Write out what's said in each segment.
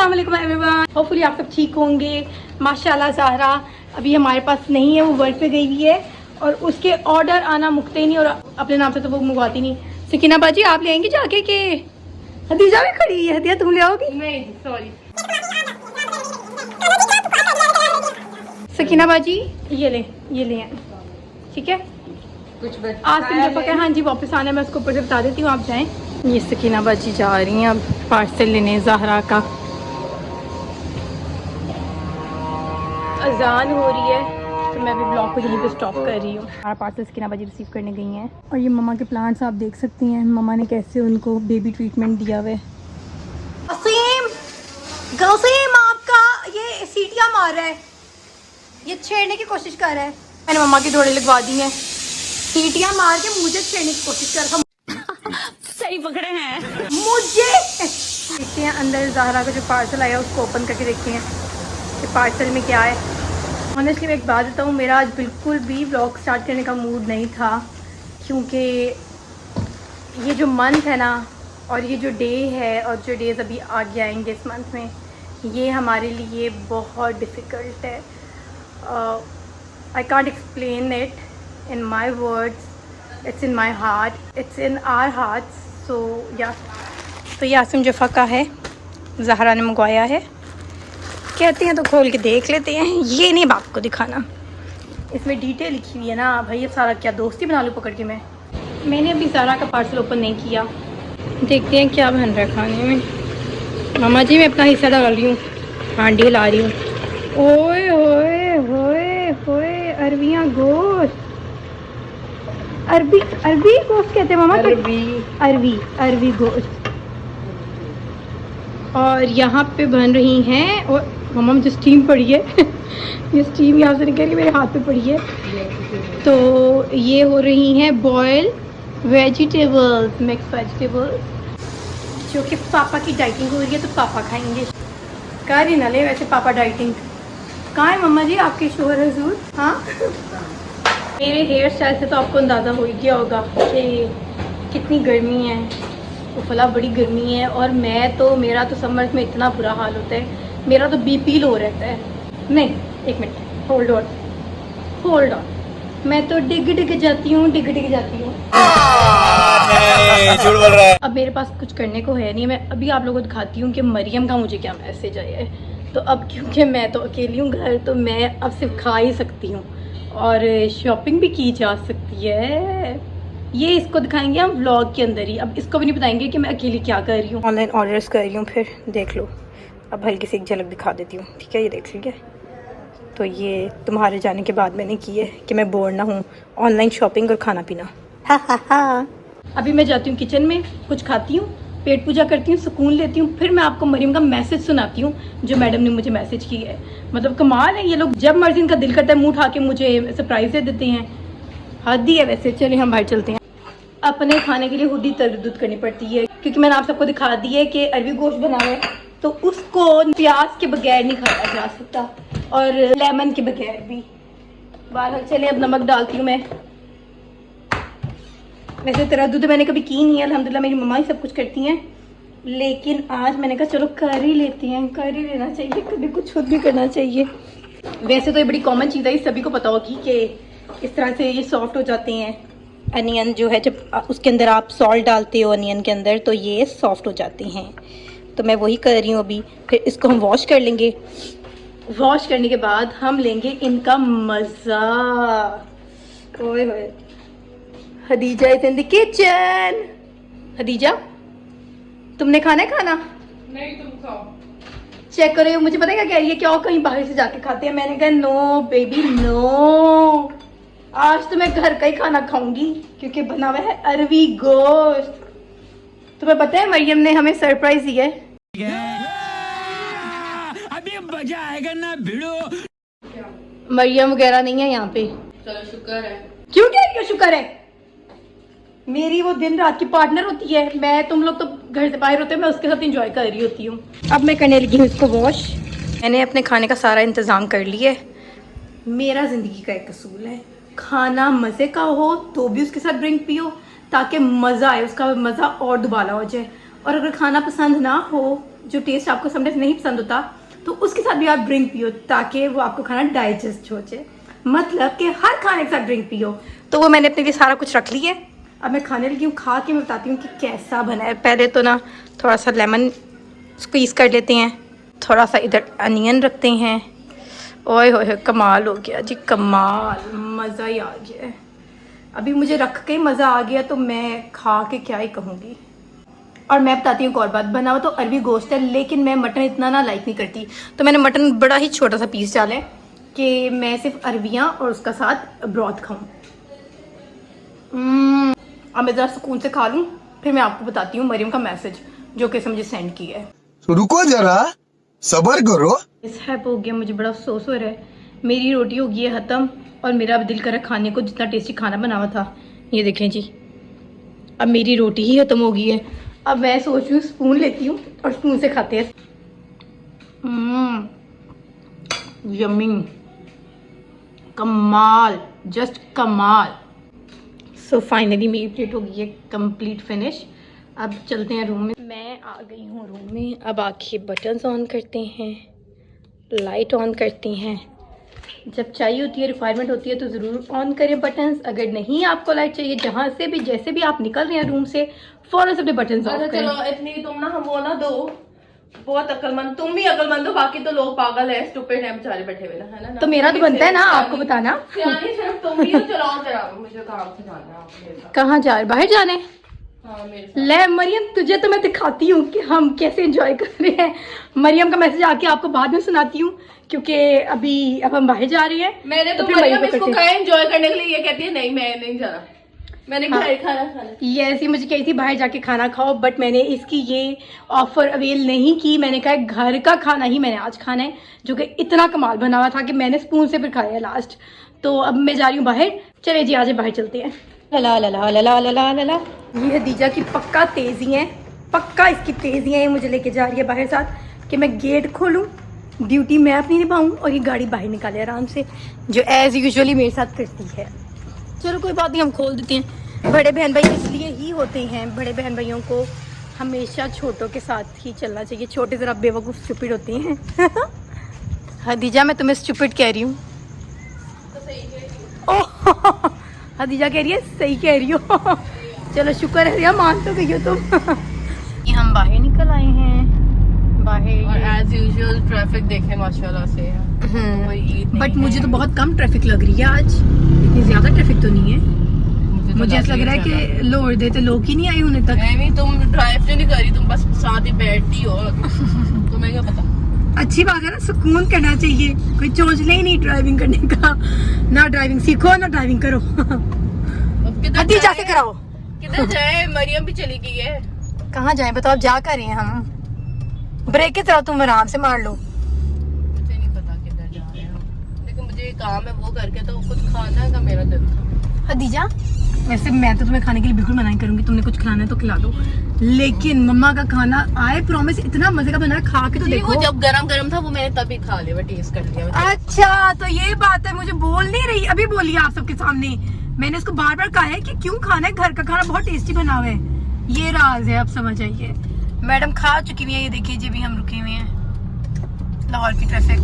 अस्सलाम वालेकुम everyone, hopefully आप सब ठीक होंगे। माशाल्लाह ज़हरा अभी हमारे पास नहीं है, वो वर्क पे गई हुई है और उसके ऑर्डर आना मुकते ही नहीं और अपने नाम से तो वो मंगवाती नहीं। सकीना बाजी आप ले आएंगी जाके कि हदीजा भी खड़ी है? हदिया तुम ले आओगी? नहीं सॉरी। सकीना बाजी ये ले आए, ठीक है। कुछ आज तुम जो हाँ जी वापस आना है, मैं उसको ऊपर से बता देती हूँ, आप जाएं। ये सकीना बाजी जा रही हैं अब पार्सल लेने ज़हरा का। अजान हो रही है तो मैं भी ब्लॉग को यहीं पे स्टॉप कर रही हूँ। हमारा पार्सल सकीना बाजी रिसीव करने गई हैं और ये मम्मा के प्लांट्स आप देख सकती हैं, मम्मा ने कैसे उनको बेबी ट्रीटमेंट दिया हुआ है। गसीम आपका ये सीटियाँ मार रहा है, ये छेड़ने की कोशिश कर रहा है। मैंने मम्मा की डोरे लगवा दी हैं, सीटियाँ मार के मुझे छेड़ने की कोशिश कर रहा। सही पकड़े हैं मुझे देखते हैं अंदर ज़हरा का जो पार्सल आया उसको ओपन करके देखते हैं कि पार्सल में क्या है। ऑनेस्टली मैं एक बात बताऊँ, मेरा आज बिल्कुल भी व्लॉग स्टार्ट करने का मूड नहीं था, क्योंकि ये जो मंथ है ना और ये जो डे है और जो डेज़ अभी आगे आएंगे इस मंथ में, ये हमारे लिए बहुत डिफ़िकल्ट है। I can't explain it in my words, it's in my heart, it's in our hearts. So या तो यासिम जफ़ा का है, ज़हरा ने मंगवाया है। कहते हैं तो खोल के देख लेते हैं। ये नहीं बाप को दिखाना, इसमें डिटेल लिखी हुई है ना भाई। अब सारा क्या दोस्ती बना लूँ पकड़ के मैंने अभी ज़हरा का पार्सल ओपन नहीं किया। देखते हैं क्या बन रहा है खाने में। मामा जी मैं अपना हिस्सा डाल रही हूँ, हांडी ला रही हूँ। ओए होए होए होए, अरबियाँ गोश्त, अरबी गोश्त कहते हैं मामा। अरबी गोश्त। और यहाँ पे बन रही हैं, और मामा मुझे स्टीम पड़ी है ये स्टीम यहाँ से निकल रही मेरे हाथ पे पड़ी है। तो ये हो रही हैं बॉयल वेजिटेबल्स, मिक्स वेजिटेबल्स, जो कि पापा की डाइटिंग हो रही है तो पापा खाएंगे। कर ही ना ले वैसे पापा डाइटिंग। कहाँ है मम्मा जी आपके शोहर हजूर? हाँ मेरे हेयर स्टाइल से तो आपको अंदाज़ा हो ही गया होगा कि कितनी गर्मी है। फला बड़ी गर्मी है और मेरा तो समर्स में इतना बुरा हाल होता है, मेरा तो बीपी लो रहता है। नहीं एक मिनट, होल्ड ऑन, मैं तो डिग जाती हूँ। झूठ बोल रहा है। अब मेरे पास कुछ करने को है नहीं, मैं अभी आप लोगों को दिखाती हूँ कि मरियम का मुझे क्या मैसेज आया है। तो अब क्योंकि मैं तो अकेली हूँ घर, तो मैं अब सिर्फ खा ही सकती हूँ और शॉपिंग भी की जा सकती है। ये इसको दिखाएंगे हम व्लॉग के अंदर ही। अब इसको भी नहीं बताएंगे कि मैं अकेली क्या कर रही हूँ। ऑनलाइन ऑर्डर्स कर रही हूँ, फिर देख लो। अब हल्की सी एक झलक दिखा देती हूँ, ठीक है? ये देख लीजिए। तो ये तुम्हारे जाने के बाद मैंने की है कि मैं बोर ना हूँ, ऑनलाइन शॉपिंग और खाना पीना। हा। अभी मैं जाती हूँ किचन में, कुछ खाती हूँ, पेट पूजा करती हूँ, सुकून लेती हूँ, फिर मैं आपको मरियम का मैसेज सुनाती हूँ जो मैडम ने मुझे मैसेज किया है। मतलब कमाल है, ये लोग जब मर्जी इनका दिल करता है मुँह उठा के मुझे सरप्राइज दे देते हैं। हद ही है वैसे। चलिए हम बाहर चलते हैं। अपने खाने के लिए खुद ही तरद्दुद करनी पड़ती है, क्योंकि मैंने आप सबको दिखा दी है कि अरबी गोश्त बना हुआ है तो उसको प्याज के बगैर नहीं खाया जा सकता और लेमन के बगैर भी। बाहर चले, अब नमक डालती हूँ मैं। वैसे तरद्दुद मैंने कभी की नहीं है, अल्हम्दुलिल्लाह मेरी मम्मा ही सब कुछ करती हैं, लेकिन आज मैंने कहा चलो कर ही लेते हैं। कर ही लेना चाहिए, कभी कुछ खुद भी करना चाहिए। वैसे तो ये बड़ी कॉमन चीज़ है, सभी को पता होगी कि इस तरह से ये सॉफ्ट हो जाते हैं। अनियन जो है, जब उसके अंदर आप सॉल्ट डालते हो अनियन के अंदर, तो ये सॉफ्ट हो जाते हैं। तो मैं वही कर रही हूँ अभी। फिर इसको हम वॉश कर लेंगे। वॉश करने के बाद हम लेंगे इनका मज़ा। ओए होए, हदीजा इज इन द किचन। हदीजा तुमने खाना है? खाना नहीं, तुम खाओ। चेक करो, मुझे पता है क्या कह रही है, क्या कहीं बाहर से जाके खाते हैं। मैंने कहा नो बेबी नो, आज तो मैं घर का ही खाना खाऊंगी क्योंकि बना हुआ है अरबी गोश्त। तुम्हें पता है मरियम ने हमें सरप्राइज दिया है। अभी मजा आएगा ना भिड़ो। मरियम वगैरह नहीं है यहाँ पे। चलो शुक्र है। क्यों कह रही हो शुक्र है? मेरी वो दिन रात की पार्टनर होती है। मैं, तुम लोग तो घर से बाहर होते हो, मैं उसके साथ एंजॉय कर रही होती हूँ। अब मैं करने लगी हूँ इसको वॉश। मैंने अपने खाने का सारा इंतज़ाम कर लिया है। मेरा ज़िंदगी का एक असूल है, खाना मज़े का हो तो भी उसके साथ ड्रिंक पियो ताकि मज़ा आए, उसका मज़ा और दुबाला हो जाए। और अगर खाना पसंद ना हो जो टेस्ट आपको समटाइम्स नहीं पसंद होता, तो उसके साथ भी आप ड्रिंक पियो ताकि वो आपको खाना डाइजेस्ट हो जाए। मतलब कि हर खाने के साथ ड्रिंक पियो। तो वो मैंने अपने लिए सारा कुछ रख लिया है। अब मैं खाने लगी हूँ, खा के मैं बताती हूँ कि कैसा बना है। पहले तो ना थोड़ा सा लेमन स्क्वीज कर लेते हैं, थोड़ा सा इधर अनियन रखते हैं। ओए होए कमाल हो गया जी, कमाल, मज़ा ही आ गया। अभी मुझे रख के मज़ा आ गया तो मैं खा के क्या ही कहूँगी। और मैं बताती हूँ एक और बात, बना हुआ तो अरबी गोश्त है, लेकिन मैं मटन इतना ना लाइक नहीं करती, तो मैंने मटन बड़ा ही छोटा सा पीस डाला है कि मैं सिर्फ अरबियाँ और उसका साथ ब्रॉथ खाऊँ। अब मैं ज़रा सुकून से खा लूँ, फिर मैं आपको बताती हूँ मरियम का मैसेज जो कैसे मुझे सेंड किया है। तो रुको जरा, सबर करो। इस हैप हो गया, मुझे बड़ा अफसोस हो रहा है। मेरी रोटी हो गई है ख़त्म और मेरा अब दिल कर रहा है खाने को, जितना टेस्टी खाना बना हुआ था। ये देखें जी, अब मेरी रोटी ही ख़त्म हो गई है। अब मैं सोच रही हूँ स्पून लेती हूँ और स्पून से खाते हैं। यम्मी, कमाल, जस्ट कमाल। सो फाइनली मेरी प्लेट हो गई है कंप्लीट फिनिश। अब चलते हैं रूम में। मैं आ गई हूँ रूम में। अब आके बटन्स ऑन करते हैं, लाइट ऑन करते हैं। जब चाहिए होती है, रिक्वायरमेंट होती है तो ज़रूर ऑन करें बटन्स। अगर नहीं आपको लाइट चाहिए, जहाँ से भी जैसे भी आप निकल रहे हैं रूम से, फ़ौरन से अपने बटन्स ऑफ करें। चलो इतनी तुम ना हम वो ना दो, बहुत अकलमंद, तुम भी अकलमंद हो, बाकी तो लोग पागल है, स्टूपिड है बेचारे बैठे हुए है ना। तो मेरा तो बनता है ना आपको बताना। सियानी सिर्फ तुम ही हो। चलाओ जरा, मुझे काम से जाना है आपके। कहाँ जा रहे, बाहर जाने? हाँ मेरे साथ। ले मरियम, तुझे तो मैं दिखाती हूँ कि हम कैसे एंजॉय कर रहे हैं। मरियम का मैसेज आके आपको बाद में सुनाती हूँ, क्योंकि अभी अब हम बाहर जा रहे हैं। मैंने तो फिर मरियम को इसको करते कहा एंजॉय करने के लिए, ये कहती है नहीं मैं नहीं जाना, मैंने हाँ। घर खाना खाना। ये ऐसी मुझे कही थी बाहर जाके खाना खाओ, बट मैंने इसकी ये ऑफर अवेल नहीं की। मैंने कहा घर का खाना ही मैंने आज खाना है, जो कि इतना कमाल बना हुआ था कि मैंने स्पून से फिर खाया लास्ट। तो अब मैं जा रही हूँ बाहर। चले जी, आज बाहर चलते हैं। ला ला ला ला ला ला ला ला। ये हदीजा की पक्का तेजी है, पक्का इसकी तेजी है। ये मुझे लेके जा रही है बाहर साथ कि मैं गेट खोलूँ, ड्यूटी मैं अपनी निभाऊँ और ये गाड़ी बाहर निकाले आराम से, जो एज यूजुअली मेरे साथ करती है। चलो कोई बात नहीं, हम खोल देते हैं। बड़े बहन भाई इसलिए ही होते हैं, बड़े बहन भाइयों को हमेशा छोटों के साथ ही चलना चाहिए। छोटे ज़रा बेवकूफ़ स्टूपिड होते हैं। हदीजा मैं तुम्हें स्टूपिड कह रही हूँ। ओह हदीजा कह रही है सही कह रही हो। चलो शुक्र है यार, मान तो गई हो तुम। ये हम बाहर निकल आए हैं, बाहर। और एज यूजुअल ट्रैफिक देखे माशाल्लाह से, कोई ईद नहीं बट मुझे है। तो बहुत कम ट्रैफिक लग रही है आज, इतनी ज़्यादा ट्रैफिक तो नहीं है। मुझे ऐसा लग रहा है कि लोड देते लोग ही नहीं आए होने तक। नहीं तुम ड्राइव नहीं करी, तुम बस साथ ही बैठती हो, तुम्हें क्या पता। अच्छी बात है ना, सुकून करना चाहिए, कोई चोंचले ही नहीं ड्राइविंग करने का। ना ड्राइविंग सीखो ना ड्राइविंग करो। हदीजा से कराओ। किधर जाए, मरियम भी चली गई है। कहाँ जाए बताओ, अब जा कर रहे हैं हम। ब्रेक की तरह तुम आराम से मार लो। मुझे नहीं पता किधर जा रहे हैं, लेकिन मुझे काम है वो करके तो कुछ खाना का मेरा दिल था। हदीजा वैसे मैं तो तुम्हें खाने के लिए बिल्कुल मना करूंगी, तुमने कुछ खाना है तो खिला दो, लेकिन मम्मा का खाना आई प्रॉमिस इतना मजे का बना है, खा के तो देखो। वो जब गरम गरम था वो मैंने तभी खा लिया, टेस्ट कर लिया। अच्छा तो ये बात है, मुझे बोल नहीं रही, अभी बोलिए आप सबके सामने। मैंने उसको बार बार कहा है कि क्यों खाना है, घर का खाना बहुत टेस्टी बना हुआ है। ये राज है, अब समझ आइए। मैडम खा चुकी हुई है, ये देखिए जी, अभी हम रुके हुए हैं लाहौर की ट्रैफिक।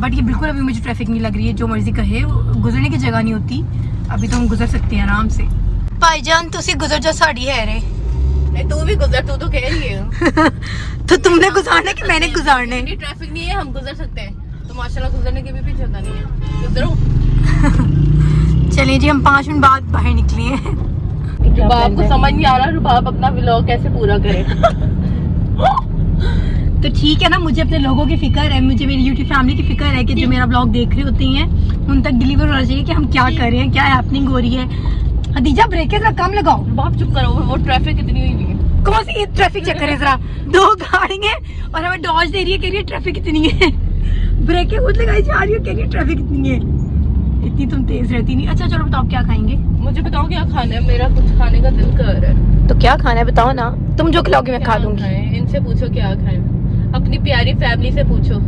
बट ये बिल्कुल अभी मुझे ट्रैफिक नहीं लग रही है, जो मर्जी कहे गुजरने की जगह नहीं होती। अभी तो हम गुजर सकते हैं आराम से। भाईजान तुसी गुजर जो साड़ी है रे। नहीं तू भी गुजर, तू तो कह रही है। तो तुमने गुजारना कि मैंने गुजारने? ट्रैफिक नहीं है, हम गुजर सकते हैं, तो माशाल्लाह गुजरने की भी जगह नहीं है, गुजरो। चलिए जी, हम 5 मिनट बाद बाहर निकले हैं। रुबाब को समझ नहीं आ रहा रुबाब अपना व्लॉग कैसे पूरा करे। तो ठीक है ना, मुझे अपने लोगों की फिक्र है, मुझे मेरी यूट्यूब फैमिली की फिक्र है कि जो मेरा ब्लॉग देख रहे होते हैं उन तक डिलीवर होना चाहिए कि हम क्या कर रहे हैं, क्या हैपनिंग हो रही है। हदीजा ब्रेक जरा कम लगाओ। रुबाब चुप करो, वो ट्रैफिक कितनी हुई है। कौन सी ट्रैफिक चेक करें जरा, 2 गाड़ी है और हमें डॉज दे रही है, कह रही है ट्रैफिक कितनी है। ब्रेकें खुद लगाई जा रही है, कह रही है ट्रैफिक कितनी है। इतनी तुम तेज रहती नहीं। अच्छा चलो बताओ क्या खाएंगे? मुझे बताओ क्या खाना है, मेरा कुछ खाने का दिल कर रहा है। तो क्या खाना है बताओ ना, तुम जो खिलाओगे मैं खा दूंगी। इनसे पूछो क्या खाएं, अपनी प्यारी फैमिली से पूछो।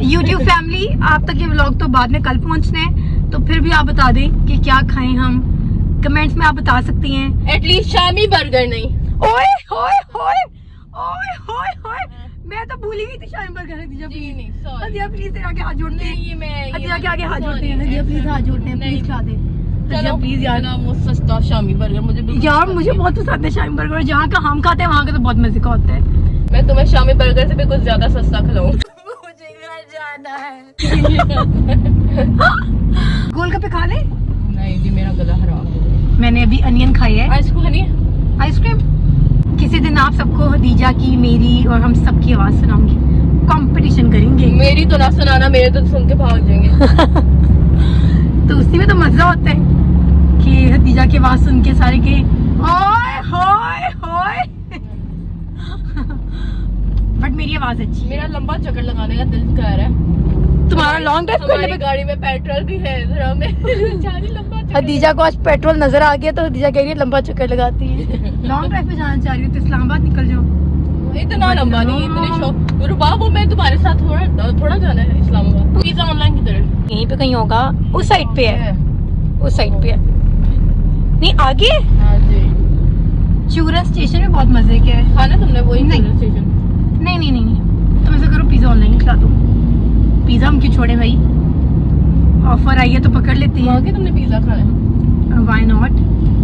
यूट्यूब फैमिली आप तक ये व्लॉग तो बाद में कल पहुंचने हैं, तो फिर भी आप बता दें कि क्या खाएं हम, कमेंट्स में आप बता सकती हैं। एटलीस्ट शामी बर्गर नहीं। ओए होए होए ओए होए होए, मैं तो भूल ही गई थी शामी बर्गर। हदीजा जी प्लीज, नहीं सॉरी हदीजा प्लीज तेरे आगे हाथ जोड़ते हैं। ये मैं हदीजा के आगे हाथ जोड़ते हैं। हदीजा प्लीज हाथ जोड़ते हैं, प्लीज खिला दे हदीजा प्लीज यार। वो सस्ता शामी बर्गर मुझे बिल्कुल यार पसंद मुझे नहीं। बहुत पसंद है शामी बर्गर। जहाँ का हम खाते हैं वहाँ का तो बहुत मजे का होता है। मैं तुम्हें शामी बर्गर से भी कुछ ज्यादा सस्ता खिलाऊं। मुझे घर जाना है। गोलगप्पे खा ले। नहीं जी मेरा गला खराब है। मैंने अभी अनियन खाई है, आइसक्रीम खानी है? आइसक्रीम। किसी दिन आप सबको हदीजा की, मेरी और हम सबकी आवाज सुनाऊंगी, कंपटीशन करेंगे। मेरी तो ना सुनाना, मेरे तो सुन के भाग जाएंगे। तो उसी में तो मजा होता है कि हदीजा की आवाज सुन के सारे के ओए होए होए। बट मेरी आवाज अच्छी है। मेरा लंबा चक्कर लगाने का दिल कर रहा है। तुम्हारा लॉन्ग ड्राइव करने हमारी पे गाड़ी में पेट्रोल भी है, जरा मैं जानी लंबा चक्कर। हदीजा को आज पेट्रोल नजर आ गया तो हदीजा कह रही है लंबा चक्कर लगाती है। लॉन्ग ड्राइव पे जाना चाह रही हो तो इस्लामाबाद निकल जाओ। इतना लंबा नहीं, इतने शौक रुबाब, मैं तुम्हारे साथ थोड़ा जाना है इस्लामाबाद। पिज्जा ऑनलाइन की तरफ यहीं पे कहीं होगा, उस साइड पे है, उस साइड पे है। नहीं आगे हाँ जी। चूरन स्टेशन में बहुत मजे के है। खाना तुमने वही नहीं। स्टेशन? नहीं नहीं नहीं नहीं, तुम ऐसा करो पिज्जा ऑनलाइन खिला दो। पिज्जा हम क्यों छोड़े भाई, ऑफर आई है तो पकड़ लेते हैं। वहाँ के तुमने पिज्जा खाया? व्हाई नॉट,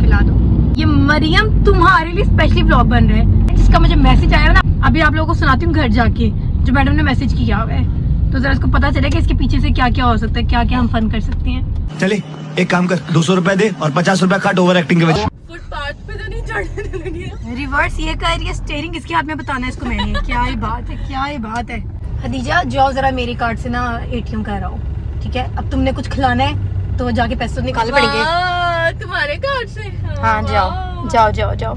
खिला दो। ये मरियम तुम्हारे लिए स्पेशली व्लॉग बन रहा है, जिसका मुझे मैसेज आया ना, अभी आप लोगों को सुनाती हूँ घर जाके, जो मैडम ने मैसेज किया हुआ है, तो जरा इसको पता चले कि इसके पीछे से क्या क्या हो सकता है, क्या क्या हम फन कर सकते हैं। चले एक काम कर, 200 रुपए दे और 50 रुपए काट ओवर एक्टिंग के वजह। फुटपाथ पे तो नहीं चढ़ने लगी। रिवर्स ये कर रही है, स्टीयरिंग इसके हाथ में, बताना है इसको मैंने। क्या ही बात है, क्या ही बात है। हदीजा जाओ जरा मेरी कार्ड से ना ATM कर रहा हूँ, ठीक है? अब तुमने कुछ खिलाना है तो जाके पैसे तो निकालने पड़ेंगे। तुम्हारे कार्ड से? हाँ जाओ जाओ जाओ जाओ।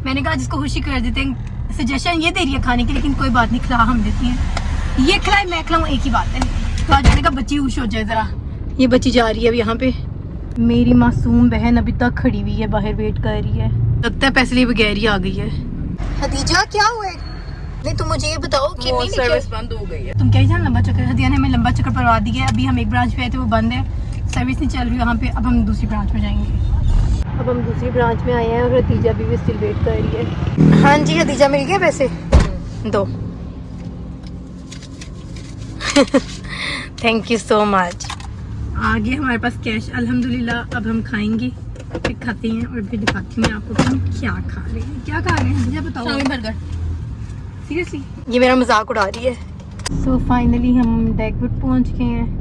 मैंने कहा जिसको खुशी कर देते हैं, सजेशन ये दे रही है खाने की, लेकिन कोई बात नहीं, खिला हम देती हैं। ये खिलाए मैं खिलाऊं एक ही बात है। तो आज मैंने कहा बच्ची खुश हो जाए जरा। ये बच्ची जा रही है अब यहाँ पे, मेरी मासूम बहन अभी तक खड़ी हुई है बाहर, वेट कर रही है, लगता है पैसे लिए बगैर ही आ गई है। हदीजा क्या हुआ है? नहीं तुम मुझे ये बताओ कि वो नहीं सर्विस बंद हो गई है। तुम क्या ही जान लंबा चक्कर, हदिया ने हमें लंबा चक्कर करवा दिया है। अभी हम एक ब्रांच पे आए थे, वो बंद है, सर्विस नहीं चल रही वहाँ पे। अब हम दूसरी ब्रांच में जाएंगे। अब हम दूसरी ब्रांच में आए हैं और हदीजा भी स्टिल वेट कर रही है। हाँ जी हदीजा मिल गया पैसे, दो। Thank you so much. आगे हमारे पास कैश अल्हम्दुलिल्लाह। अब हम खाएंगे, फिर खाते हैं और फिर दिखाती हूँ मैं आपको कि हम क्या खा रहे हैं। क्या खा रहे हैं हदीजा बताओ? शामी बर्गर। सीरियसली ये मेरा मजाक उड़ा रही है। सो फाइनली हम डेगवुड पहुंच गए हैं।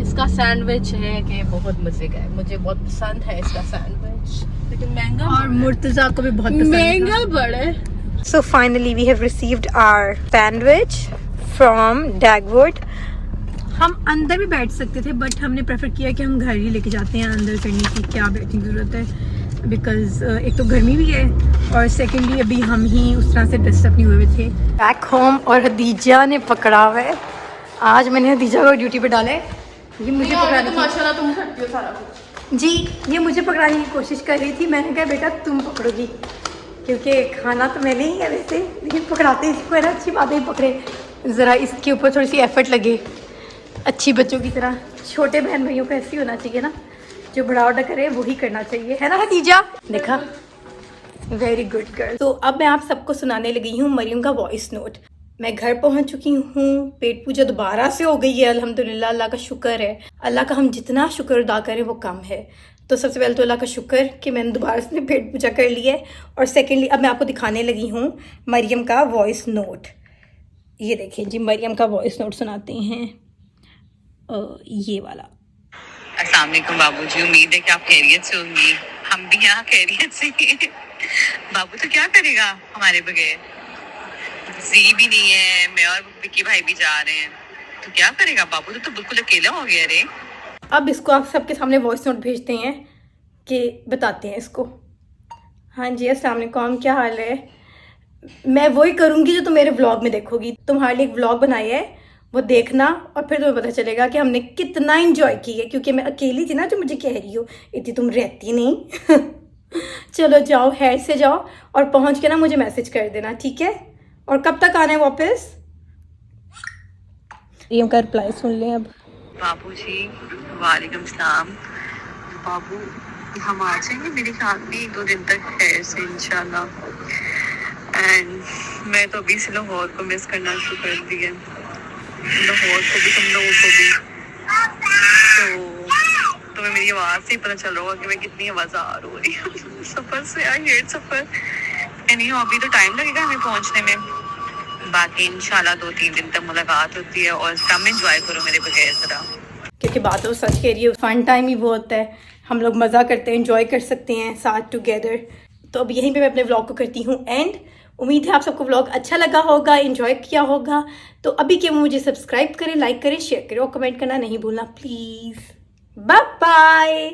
इसका सैंडविच है कि बहुत मजे का है, मुझे बहुत पसंद है इसका सैंडविच, लेकिन महंगा और मुर्तजा को भी बहुत पसंद महंगा बड़ा। So finally we have received our sandwich from Dagwood. हम अंदर भी बैठ सकते थे बट हमने प्रेफर किया कि हम घर ही लेके जाते हैं, अंदर करने की क्या बैठने की जरूरत है, बिकॉज एक तो गर्मी भी है और सेकेंडली अभी हम ही उस तरह से ड्रेस अप नहीं हुए थे। बैक होम और हदीजा ने पकड़ा हुआ है। आज मैंने हदीजा को ड्यूटी पे डाला है। ये मुझे पकड़ाने की, माशाल्लाह तुम करती हो सारा कुछ। जी ये मुझे पकड़ाने की कोशिश कर रही थी। मैंने कहा बेटा तुम पकड़ोगी, क्योंकि खाना तो मैंने ही है वैसे, लेकिन पकड़ाते इसको है ना, अच्छी बात है पकड़े, ज़रा इसके ऊपर थोड़ी सी एफर्ट लगे अच्छी बच्चों की तरह। छोटे बहन भाइयों का ऐसे होना चाहिए ना, जो बड़ा ऑर्डर करे वही करना चाहिए, है ना हदीजा? देखा, वेरी गुड गर्ल। तो अब मैं आप सबको सुनाने लगी हूँ मरियम का वॉइस नोट। मैं घर पहुंच चुकी हूँ, पेट पूजा दोबारा से हो गई है अल्हम्दुलिल्लाह, अल्लाह का शुक्र है। अल्लाह का हम जितना शुक्र अदा करें वो कम है। तो सबसे पहले तो अल्लाह का शुक्र कि मैंने दोबारा से पेट पूजा कर ली है, और सेकेंडली अब मैं आपको दिखाने लगी हूँ मरियम का वॉइस नोट। ये देखिए जी, मरियम का वॉइस नोट सुनाते हैं, ये वाला। अस्सलाम वालेकुम बाबूजी, उम्मीद है कि आप खैरियत से होंगी। हम भी यहाँ खैरियत से हैं। बाबू तो क्या करेगा हमारे बगैर, जी भी नहीं है, मैं और विक्की भाई भी जा रहे हैं, तो क्या करेगा बाबू, तो बिल्कुल अकेला हो गया रे। अब इसको आप सबके सामने वॉइस नोट भेजते हैं कि बताते हैं इसको। हाँ जी अस्सलाम वालेकुम, क्या हाल है? मैं वही करूँगी जो तुम मेरे व्लॉग में देखोगी। तुम्हारे लिए एक व्लॉग बनाया है, वो देखना और फिर तुम्हें पता चलेगा कि हमने कितना एंजॉय की है, क्योंकि मैं अकेली थी ना, जो मुझे कह रही हो इतनी तुम रहती नहीं। चलो जाओ, हेड से जाओ और पहुँच के ना मुझे मैसेज कर देना, ठीक है? और कब तक आना है वापस? मरियम का रिप्लाई सुन लें अब। बाबूजी वालेकुम सलाम। बाबू हम आ जाएंगे मेरे ख्याल में 1-2 दिन तक खैर से इंशाल्लाह। एंड मैं तो अभी से लाहौर को मिस करना शुरू कर दी है, लाहौर को भी, तुम लोगों को भी। तो तुम्हें मेरी आवाज से ही पता चल रहा होगा कि मैं कितनी आवाज़ार हो रही हूँ सफर से। आई हेट सफर। नहीं, अभी तो टाइम लगेगा हमें पहुंचने में, बाकी इंशाल्लाह 2-3 दिन तक मुलाकात होती है और तब एंजॉय करो मेरे बगैर जरा। क्योंकि बात तो सच कह रही है, फन टाइम ही वो होता है, हम लोग मज़ा करते हैं, एंजॉय कर सकते हैं साथ टुगेदर। तो अब यहीं पे मैं अपने व्लॉग को करती हूँ एंड। उम्मीद है आप सबको व्लॉग अच्छा लगा होगा, एंजॉय किया होगा। तो अभी के मुझे सब्सक्राइब करें, लाइक करें, शेयर करें और कमेंट करना नहीं भूलना प्लीज़। Bye bye.